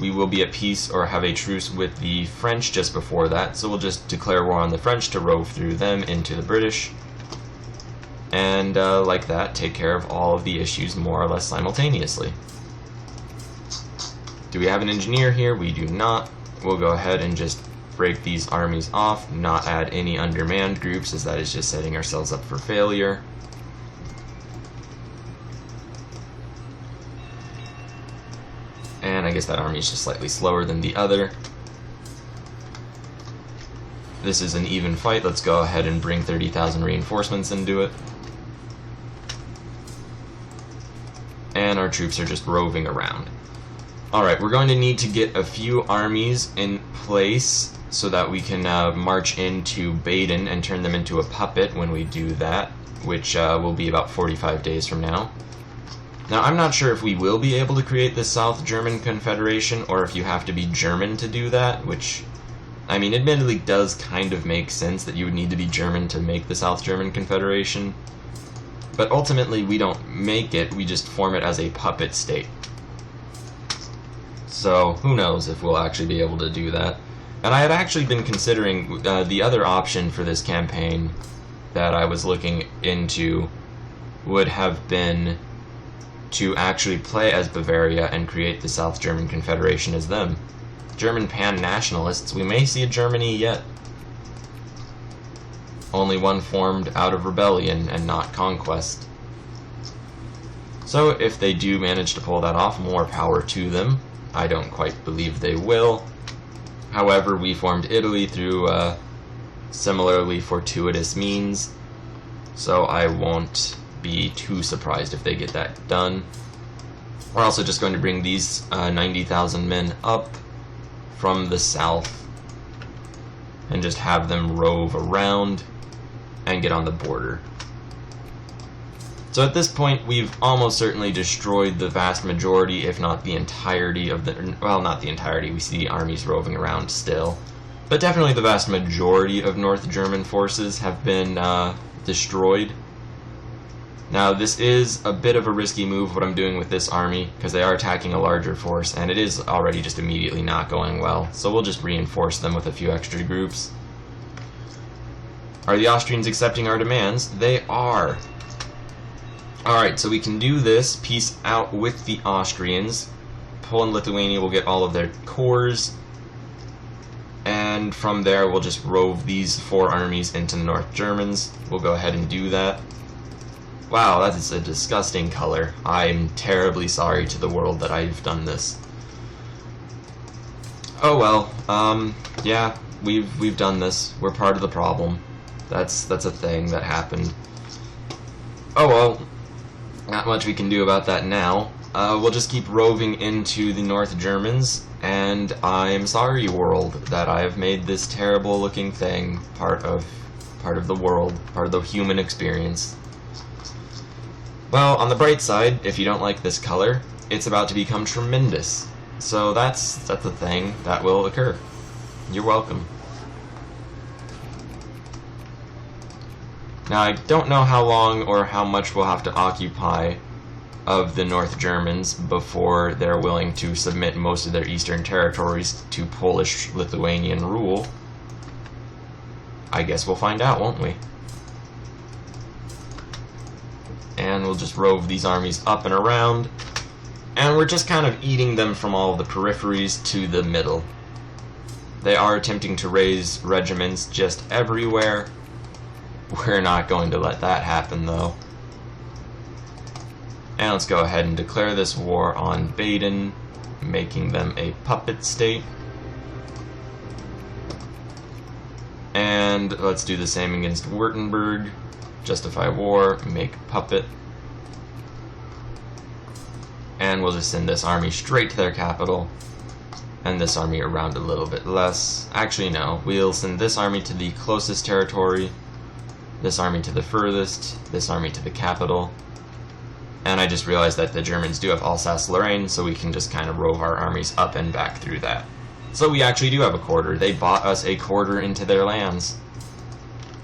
We will be at peace or have a truce with the French just before that, so we'll just declare war on the French to rove through them into the British. And like that, take care of all of the issues more or less simultaneously. Do we have an engineer here? We do not. We'll go ahead and just break these armies off, not add any undermanned groups, as that is just setting ourselves up for failure. And I guess that army is just slightly slower than the other. This is an even fight. Let's go ahead and bring 30,000 reinforcements into it. And our troops are just roving around. Alright, we're going to need to get a few armies in place so that we can march into Baden and turn them into a puppet when we do that, which will be about 45 days from now. Now, I'm not sure if we will be able to create the South German Confederation, or if you have to be German to do that, which, I mean, admittedly does kind of make sense that you would need to be German to make the South German Confederation. But ultimately, we don't make it, we just form it as a puppet state. So, who knows if we'll actually be able to do that. And I had actually been considering the other option for this campaign that I was looking into would have been to actually play as Bavaria and create the South German Confederation as them. German pan-nationalists, we may see a Germany yet. Only one formed out of rebellion and not conquest. So if they do manage to pull that off, more power to them. I don't quite believe they will. However, we formed Italy through similarly fortuitous means, so I won't be too surprised if they get that done. We're also just going to bring these 90,000 men up from the south and just have them rove around and get on the border. So at this point, we've almost certainly destroyed the vast majority, if not the entirety of the, well, not the entirety, we see armies roving around still, but definitely the vast majority of North German forces have been destroyed. Now, this is a bit of a risky move, what I'm doing with this army, because they are attacking a larger force, and it is already just immediately not going well, so we'll just reinforce them with a few extra groups. Are the Austrians accepting our demands? They are. Alright, so we can do this, peace out with the Austrians. Poland-Lithuania will get all of their cores, and from there we'll just rove these 4 armies into the North Germans. We'll go ahead and do that. Wow, that is a disgusting color. I'm terribly sorry to the world that I've done this. Oh well, yeah, we've done this. We're part of the problem. That's a thing that happened. Oh well, not much we can do about that now. We'll just keep roving into the North Germans, and I'm sorry, world, that I have made this terrible looking thing part of the world, part of the human experience. Well, on the bright side, if you don't like this color, it's about to become tremendous. So that's a thing that will occur. You're welcome. Now, I don't know how long or how much we'll have to occupy of the North Germans before they're willing to submit most of their eastern territories to Polish-Lithuanian rule. I guess we'll find out, won't we? And we'll just rove these armies up and around, and we're just kind of eating them from all of the peripheries to the middle. They are attempting to raise regiments just everywhere. We're not going to let that happen, though. And let's go ahead and declare this war on Baden, making them a puppet state. And let's do the same against Württemberg. Justify war, make puppet. And we'll just send this army straight to their capital, and this army around a little bit less. Actually, no. We'll send this army to the closest territory, this army to the furthest, this army to the capital. And I just realized that the Germans do have Alsace-Lorraine, so we can just kind of rove our armies up and back through that. So we actually do have a quarter. They bought us a quarter into their lands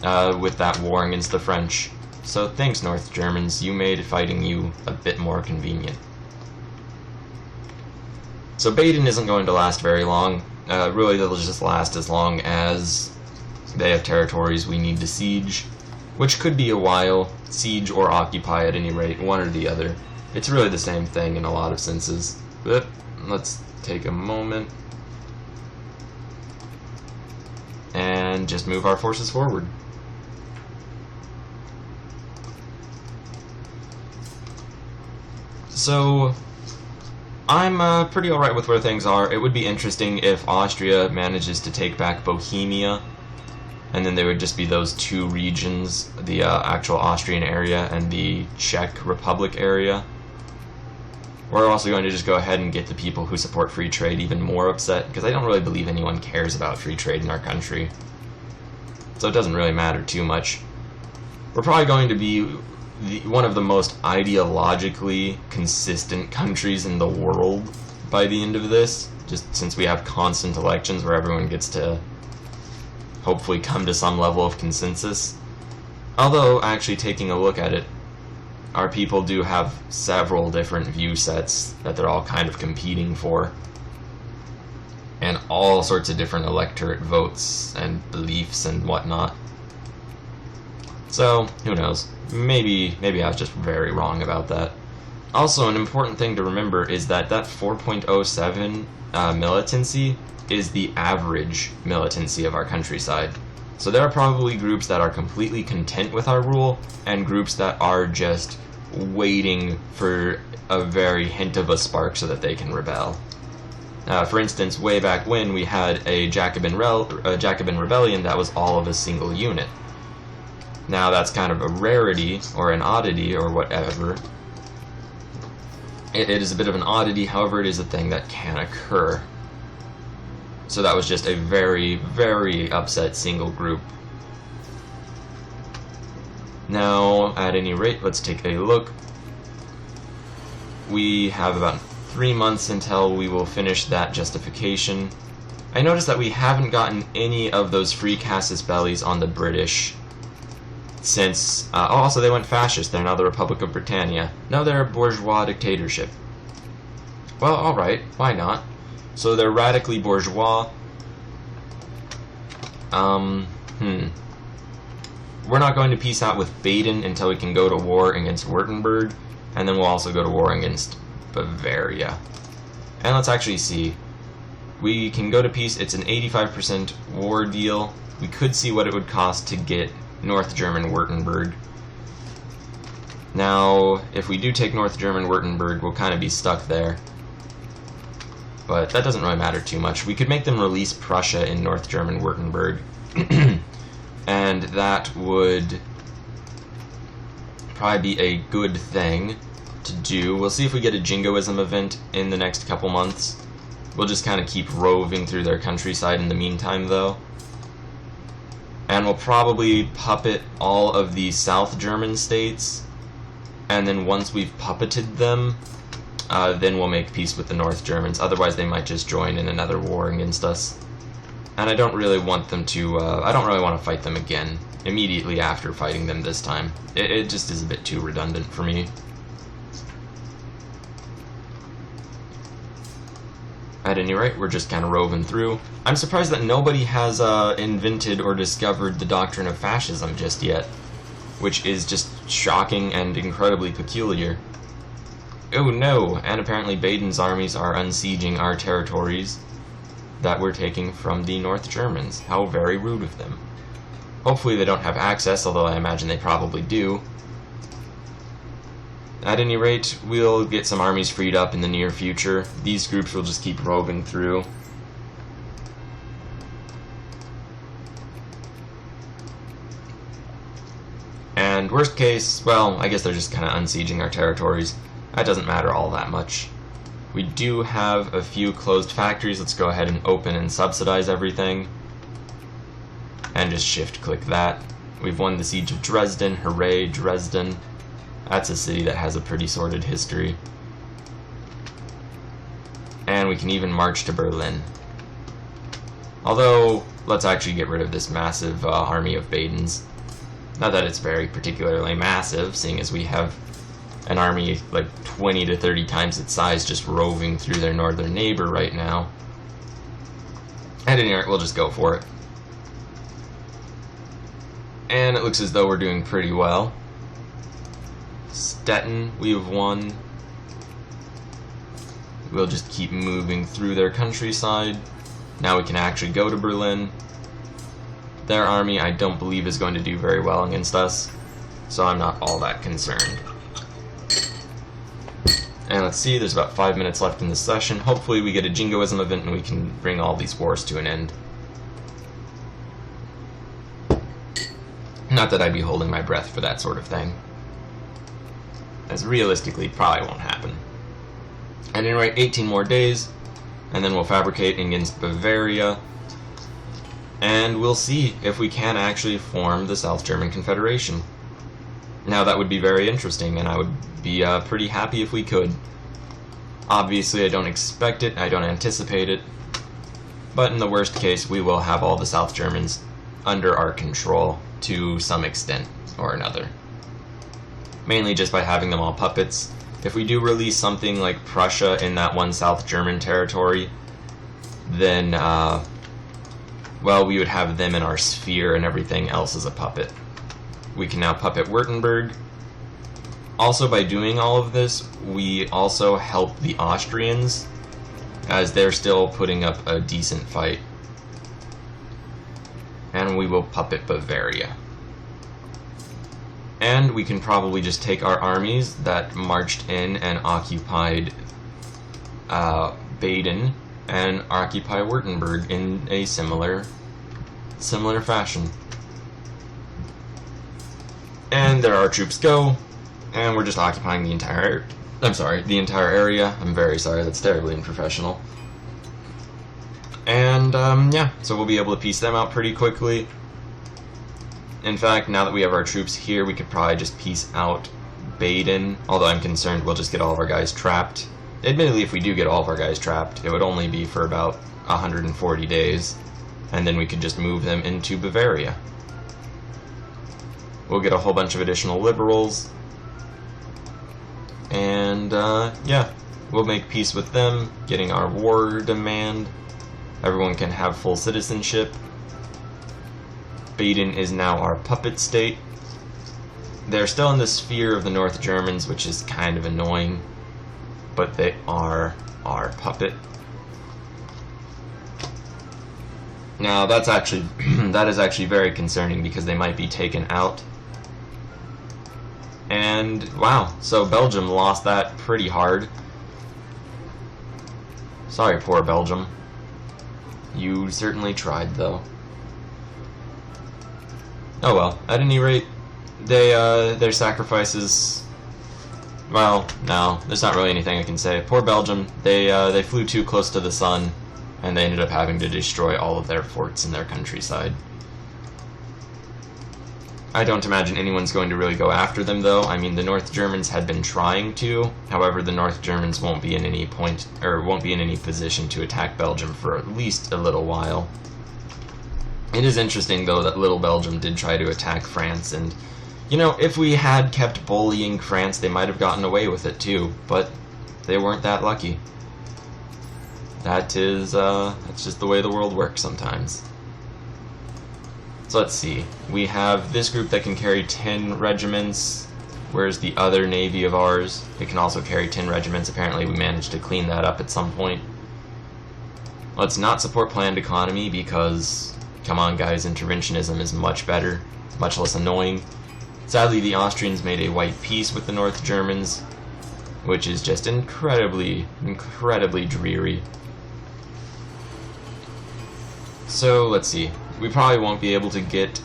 with that war against the French. So thanks, North Germans. You made fighting you a bit more convenient. So Baden isn't going to last very long. Really, they'll just last as long as they have territories we need to siege, which could be a while. Siege or occupy at any rate, one or the other. It's really the same thing in a lot of senses. But let's take a moment and just move our forces forward. So I'm pretty alright with where things are. It would be interesting if Austria manages to take back Bohemia, and then there would just be those two regions, the actual Austrian area and the Czech Republic area. We're also going to just go ahead and get the people who support free trade even more upset, because I don't really believe anyone cares about free trade in our country. So it doesn't really matter too much. We're probably going to be one of the most ideologically consistent countries in the world by the end of this, just since we have constant elections where everyone gets to hopefully come to some level of consensus. Although, actually taking a look at it, our people do have several different view sets that they're all kind of competing for, and all sorts of different electorate votes and beliefs and whatnot. So, who knows? Maybe I was just very wrong about that. Also, an important thing to remember is that 4.07 militancy is the average militancy of our countryside. So there are probably groups that are completely content with our rule, and groups that are just waiting for a very hint of a spark so that they can rebel. For instance, way back when, we had a Jacobin rebellion that was all of a single unit. Now that's kind of a rarity, or an oddity, or whatever. It is a bit of an oddity, however it is a thing that can occur. So that was just a very, very upset single group. Now, at any rate, let's take a look. We have about 3 months until we will finish that justification. I noticed that we haven't gotten any of those free casus bellis on the British since... also, they went fascist. They're now the Republic of Britannia. Now they're a bourgeois dictatorship. Well, alright, why not? So they're radically bourgeois. We're not going to peace out with Baden until we can go to war against Württemberg, and then we'll also go to war against Bavaria. And let's actually see. We can go to peace. It's an 85% war deal. We could see what it would cost to get North German Württemberg. Now, if we do take North German Württemberg, we'll kind of be stuck there. But that doesn't really matter too much. We could make them release Prussia in North German Württemberg. And that would probably be a good thing to do. We'll see if we get a jingoism event in the next couple months. We'll just kind of keep roving through their countryside in the meantime, though. And we'll probably puppet all of the South German states. And then once we've puppeted them, then we'll make peace with the North Germans. Otherwise, they might just join in another war against us. And I don't really want them to, I don't really want to fight them again immediately after fighting them this time. It just is a bit too redundant for me. At any rate, we're just kind of roving through. I'm surprised that nobody has invented or discovered the doctrine of fascism just yet, which is just shocking and incredibly peculiar. Oh no, and apparently Baden's armies are unsieging our territories that we're taking from the North Germans. How very rude of them. Hopefully they don't have access, although I imagine they probably do. At any rate, we'll get some armies freed up in the near future. These groups will just keep roving through. And worst case, well, I guess they're just kind of unsieging our territories. That doesn't matter all that much. We do have a few closed factories. Let's go ahead and open and subsidize everything. And just shift-click that. We've won the Siege of Dresden. Hooray, Dresden. That's a city that has a pretty sordid history. And we can even march to Berlin. Although, let's actually get rid of this massive army of Badens. Not that it's very particularly massive, seeing as we have an army like 20 to 30 times its size just roving through their northern neighbor right now. At any rate, we'll just go for it. And it looks as though we're doing pretty well. Stettin, we have won. We'll just keep moving through their countryside. Now we can actually go to Berlin. Their army, I don't believe, is going to do very well against us, so I'm not all that concerned. And let's see, there's about 5 minutes left in this session. Hopefully we get a Jingoism event and we can bring all these wars to an end. Not that I'd be holding my breath for that sort of thing, as realistically it probably won't happen. At any rate, 18 more days, and then we'll fabricate against Bavaria, and we'll see if we can actually form the South German Confederation. Now that would be very interesting, and I would be pretty happy if we could. Obviously I don't expect it, I don't anticipate it, but in the worst case we will have all the South Germans under our control to some extent or another. Mainly just by having them all puppets. If we do release something like Prussia in that one South German territory, then, well, we would have them in our sphere and everything else as a puppet. We can now puppet Württemberg. Also, by doing all of this, we also help the Austrians, as they're still putting up a decent fight. And we will puppet Bavaria. And we can probably just take our armies that marched in and occupied Baden and occupy Württemberg in a similar fashion. And there our troops go, and we're just occupying the entire area. I'm very sorry, that's terribly unprofessional. And yeah, so we'll be able to piece them out pretty quickly. In fact, now that we have our troops here, we could probably just piece out Baden, although I'm concerned we'll just get all of our guys trapped. Admittedly, if we do get all of our guys trapped, it would only be for about 140 days, and then we could just move them into Bavaria. We'll get a whole bunch of additional liberals, and yeah, we'll make peace with them, getting our war demand. Everyone can have full citizenship. Baden is now our puppet state. They're still in the sphere of the North Germans, which is kind of annoying, but they are our puppet. Now that's actually that is actually very concerning because they might be taken out. And wow, so Belgium lost that pretty hard. Sorry, poor Belgium. You certainly tried, though. Oh well, at any rate, their sacrifices, well, no, there's not really anything I can say. Poor Belgium, they flew too close to the sun, and they ended up having to destroy all of their forts in their countryside. I don't imagine anyone's going to really go after them, though. I mean, the North Germans had been trying to. However, the North Germans won't be in any position to attack Belgium for at least a little while. It is interesting, though, that little Belgium did try to attack France, and, you know, if we had kept bullying France, they might have gotten away with it, too, but they weren't that lucky. That's just the way the world works sometimes. So let's see. We have this group that can carry 10 regiments. Where's the other navy of ours? It can also carry 10 regiments. Apparently we managed to clean that up at some point. Let's not support planned economy because, come on guys, interventionism is much better, much less annoying. Sadly, the Austrians made a white peace with the North Germans, which is just incredibly, incredibly dreary. So let's see. We probably won't be able to get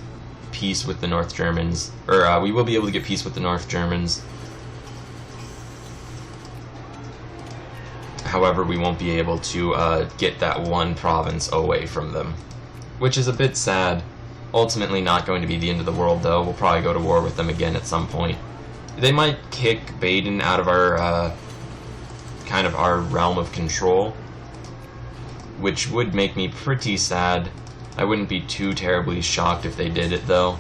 peace with the North Germans, or we will be able to get peace with the North Germans. However, we won't be able to get that one province away from them, which is a bit sad. Ultimately not going to be the end of the world, though. We'll probably go to war with them again at some point. They might kick Baden out of our, kind of our realm of control, which would make me pretty sad. I wouldn't be too terribly shocked if they did it, though.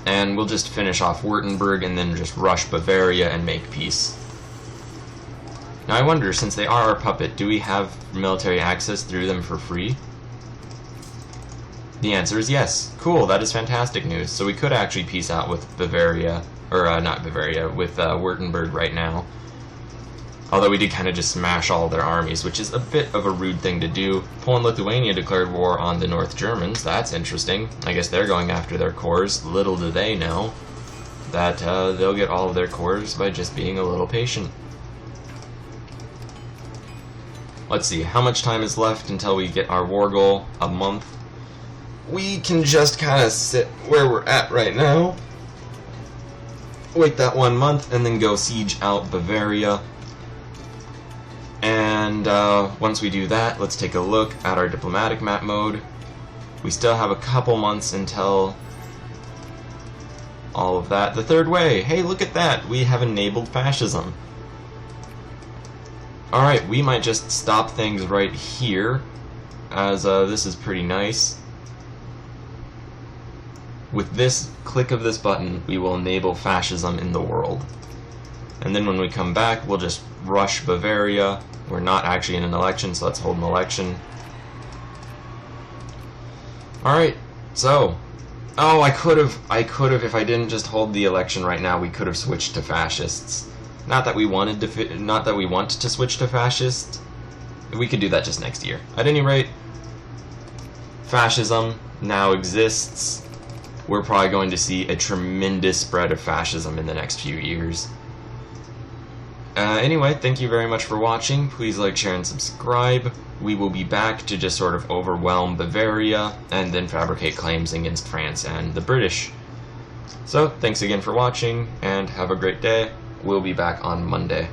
And we'll just finish off Württemberg and then just rush Bavaria and make peace. Now I wonder, since they are our puppet, do we have military access through them for free? The answer is yes. Cool, that is fantastic news. So we could actually peace out with Bavaria, or not Bavaria, with Württemberg right now. Although we did kind of just smash all their armies, which is a bit of a rude thing to do. Poland-Lithuania declared war on the North Germans. That's interesting. I guess they're going after their cores. Little do they know that they'll get all of their cores by just being a little patient. Let's see, how much time is left until we get our war goal? A month. We can just kind of sit where we're at right now. Wait that 1 month and then go siege out Bavaria. And once we do that, let's take a look at our diplomatic map mode. We still have a couple months until all of that. The third way, hey, look at that, we have enabled fascism. Alright, we might just stop things right here, as this is pretty nice. With this click of this button, we will enable fascism in the world. And then when we come back, we'll just rush Bavaria. We're not actually in an election, so let's hold an election. Alright, so... Oh, I could have, if I didn't just hold the election right now, we could have switched to fascists. Not that we want to switch to fascist. We could do that just next year. At any rate, fascism now exists. We're probably going to see a tremendous spread of fascism in the next few years. Anyway, thank you very much for watching. Please like, share, and subscribe. We will be back to just sort of overwhelm Bavaria and then fabricate claims against France and the British. So, thanks again for watching, and have a great day. We'll be back on Monday.